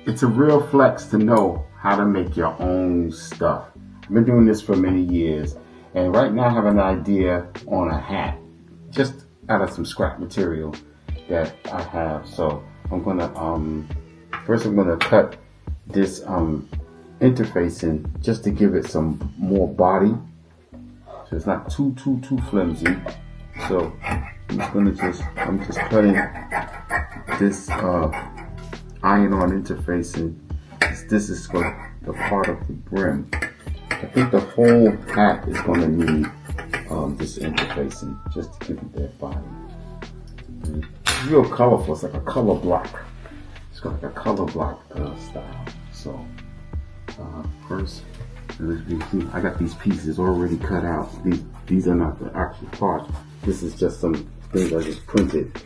it's a real flex to know how to make your own stuff. I've been doing this for many years, and right now I have an idea on a hat, just out of some scrap material that I have. So I'm gonna first I'm gonna cut this interfacing just to give it some more body, so it's not too flimsy. So I'm just cutting this iron-on interfacing. This is for the part of the brim. I think the whole hat is going to need this interfacing just to give it that body. It's real colorful. It's like a color block. It's got like a color block style. So first, I got these pieces already cut out. These are not the actual parts. This is just some things I just printed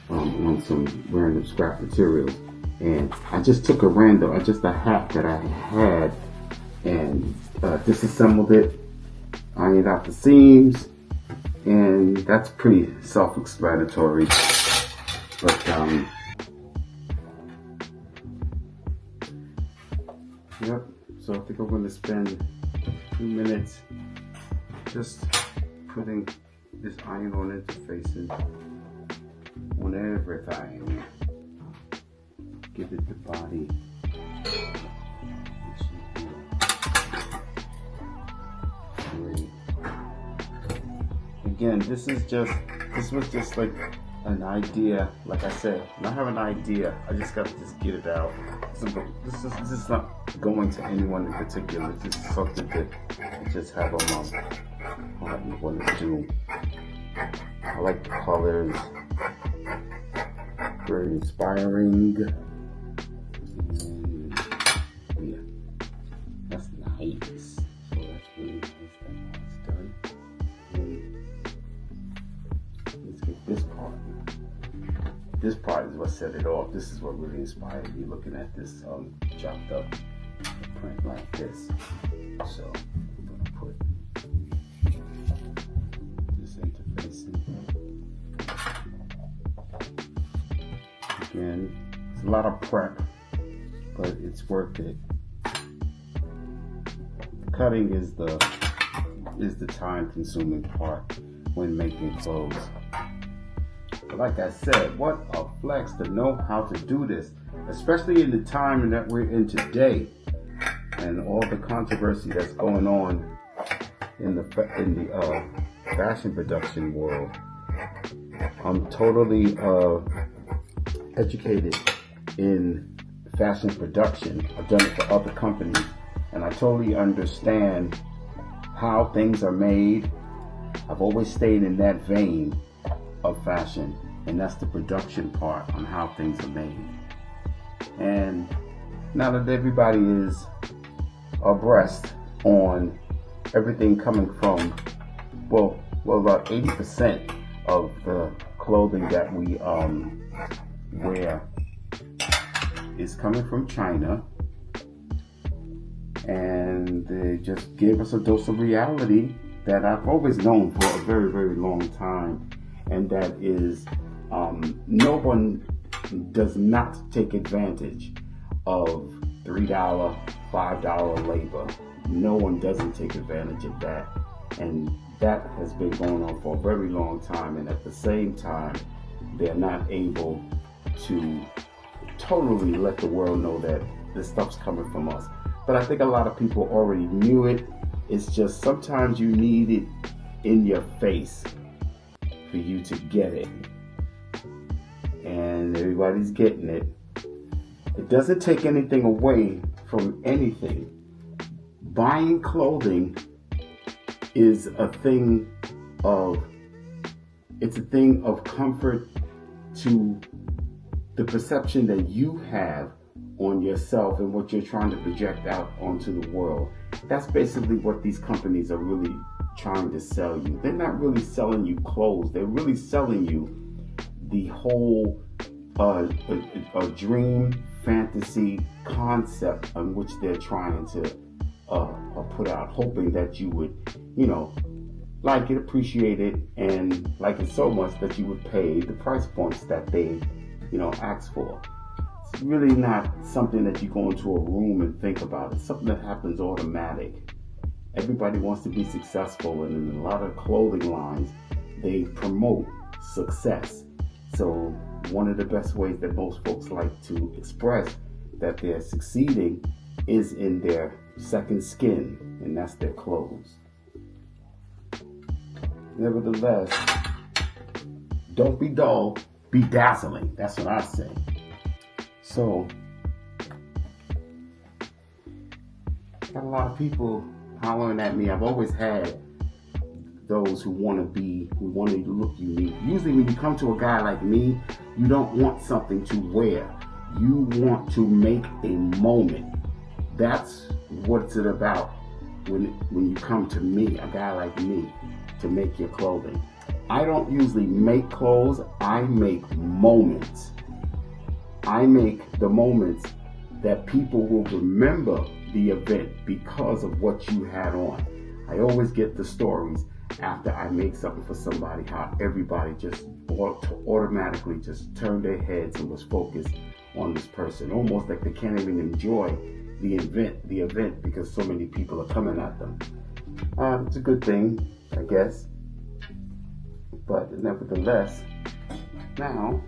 on some random scrap materials. And I just took a hat that I had and disassembled it, ironed out the seams, and that's pretty self-explanatory. But yep. So I think I'm going to spend a few minutes just putting this iron-on interfacing on everything. Give it the body. Again, this was just like an idea. Like I said, when I have an idea, I just gotta get it out. This is not going to anyone in particular. This is something that I just have on my heart and want to do. I like the colors. Very inspiring. And yeah, that's nice. So that's really nice that it's done. And let's get this part. This part is what set it off. This is what really inspired me looking at this chopped up print like this. So I'm gonna put this interfacing. Again, it's a lot of prep, but it's worth it. Cutting is the time-consuming part when making clothes. But like I said, what a flex to know how to do this, especially in the time that we're in today, and all the controversy that's going on in the fashion production world. I'm totally educated in fashion production. I've done it for other companies, and I totally understand how things are made. I've always stayed in that vein of fashion, and that's the production part on how things are made. And now that everybody is abreast on everything coming from, well, about 80% of the clothing that we wear is coming from China, and they just gave us a dose of reality that I've always known for a very, very long time, and that is no one does not take advantage of $3, $5 labor. No one doesn't take advantage of that, and that has been going on for a very long time, and at the same time they're not able to totally let the world know that this stuff's coming from us. But I think a lot of people already knew it. It's just sometimes you need it in your face for you to get it. And everybody's getting it. It doesn't take anything away from anything. Buying clothing is a thing of comfort to the perception that you have on yourself and what you're trying to project out onto the world. That's basically what these companies are really trying to sell you. They're not really selling you clothes. They're really selling you the whole a dream fantasy concept on which they're trying to put out, hoping that you would, like it, appreciate it, and like it so much that you would pay the price points that they, ask for. It's really not something that you go into a room and think about. It's something that happens automatic. Everybody wants to be successful, and in a lot of clothing lines, they promote success. So one of the best ways that most folks like to express that they're succeeding is in their second skin, and that's their clothes. Nevertheless, don't be dull, be dazzling. That's what I say. So, got a lot of people hollering at me. I've always had those who want to look unique. Usually when you come to a guy like me, you don't want something to wear. You want to make a moment. That's what's it about when you come to me, a guy like me, to make your clothing. I don't usually make clothes, I make moments. I make the moments that people will remember the event because of what you had on. I always get the stories after I make something for somebody, how everybody just automatically just turned their heads and was focused on this person, almost like they can't even enjoy the event because so many people are coming at them. It's a good thing, I guess, but nevertheless, now